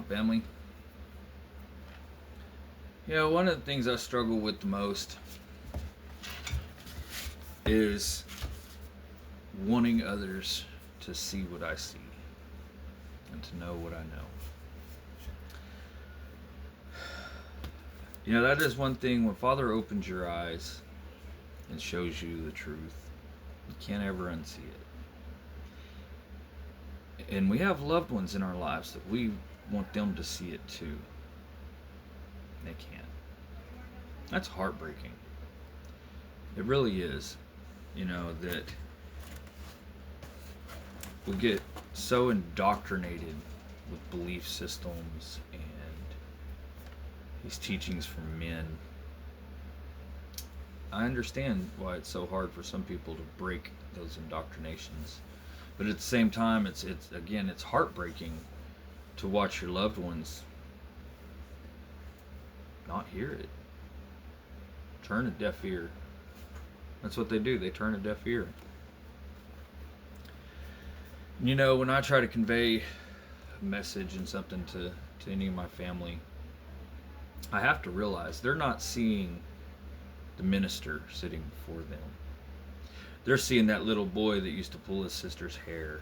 Family. One of the things I struggle with the most is wanting others to see what I see and to know what I know. That is one thing when Father opens your eyes and shows you the truth, you can't ever unsee it. And we have loved ones in our lives that we want them to see it too. They can't. That's heartbreaking. It really is. That we get so indoctrinated with belief systems and these teachings from men. I understand why it's so hard for some people to break those indoctrinations. But at the same time, it's heartbreaking to watch your loved ones not hear it. Turn a deaf ear. That's what they do. They turn a deaf ear. When I try to convey a message and something to any of my family, I have to realize they're not seeing the minister sitting before them. They're seeing that little boy that used to pull his sister's hair.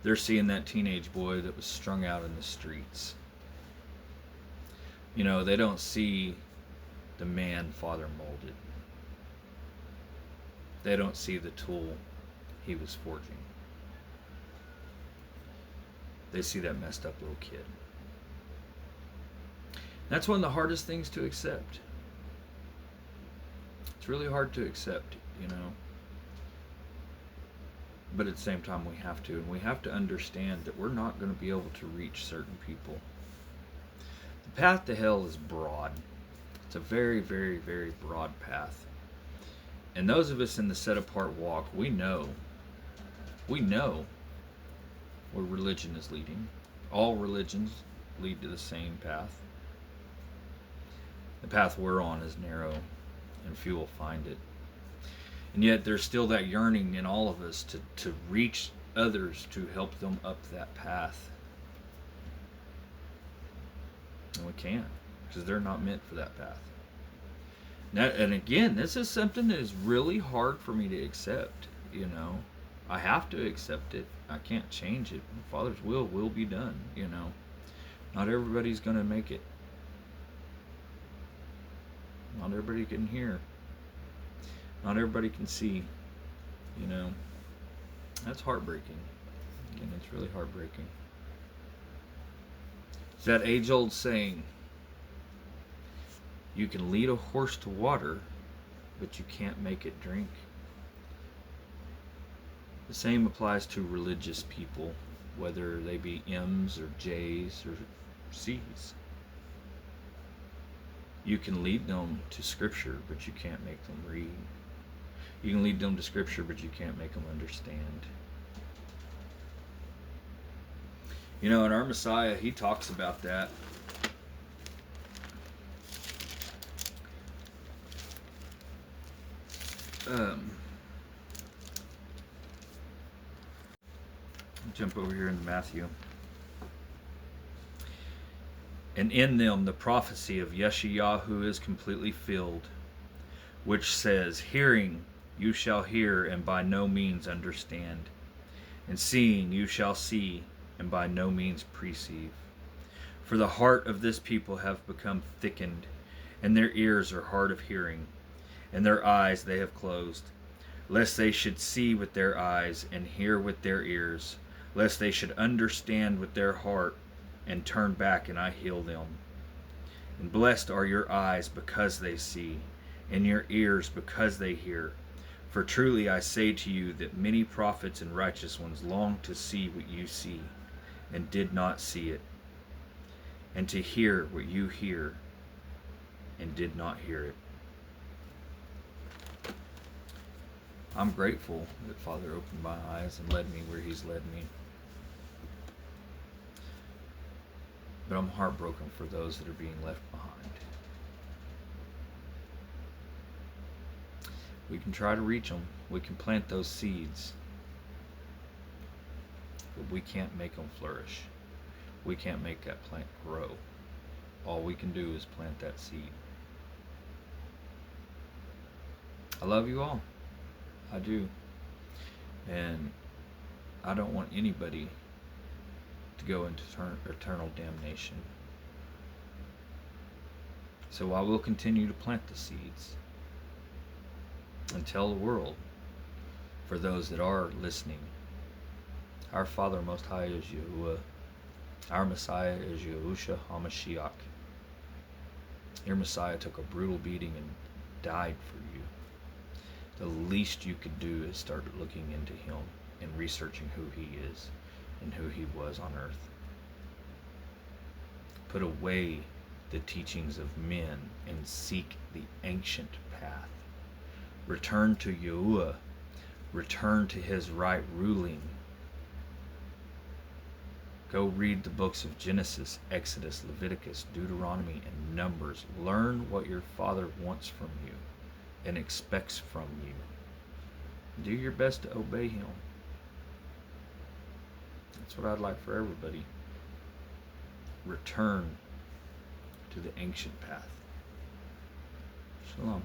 They're seeing that teenage boy that was strung out in the streets. They don't see the man Father molded. They don't see the tool he was forging. They see that messed up little kid. That's one of the hardest things to accept. It's really hard to accept, But at the same time, we have to. And we have to understand that we're not going to be able to reach certain people. The path to hell is broad. It's a very, very, very broad path. And those of us in the set apart walk, we know where religion is leading. All religions lead to the same path. The path we're on is narrow, and few will find it. And yet there's still that yearning in all of us to reach others, to help them up that path. And we can't, because they're not meant for that path. And again, this is something that is really hard for me to accept, I have to accept it. I can't change it. Father's will be done, Not everybody's going to make it. Not everybody can hear. Not everybody can see. That's heartbreaking. Again, it's really heartbreaking. It's that age-old saying, you can lead a horse to water, but you can't make it drink. The same applies to religious people, whether they be M's or J's or C's. You can lead them to Scripture, but you can't make them read. You can lead them to Scripture, but you can't make them understand. And our Messiah, he talks about that. Jump over here into Matthew. And in them the prophecy of Yeshayahu is completely filled, which says, hearing you shall hear and by no means understand, and seeing you shall see and by no means perceive. For the heart of this people have become thickened, and their ears are hard of hearing, and their eyes they have closed, lest they should see with their eyes and hear with their ears, lest they should understand with their heart and turn back and I heal them. And blessed are your eyes because they see, and your ears because they hear. For truly I say to you that many prophets and righteous ones longed to see what you see, and did not see it, and to hear what you hear, and did not hear it. I'm grateful that Father opened my eyes and led me where He's led me. But I'm heartbroken for those that are being left behind. We can try to reach them. We can plant those seeds. But we can't make them flourish. we can't make that plant grow. All we can do is plant that seed. I love you all. I do. And I don't want anybody to go into eternal damnation. So I will continue to plant the seeds and tell the world, for those that are listening, our Father Most High is Yahuwah. Our Messiah is Yahushua HaMashiach. Your Messiah took a brutal beating and died for you. The least you could do is start looking into him and researching who he is and who he was on earth. Put away the teachings of men and seek the ancient path. Return to Yahuwah. Return to his right ruling. Go read the books of Genesis, Exodus, Leviticus, Deuteronomy, and Numbers. Learn what your Father wants from you and expects from you. Do your best to obey him. That's what I'd like for everybody. Return to the ancient path. Shalom.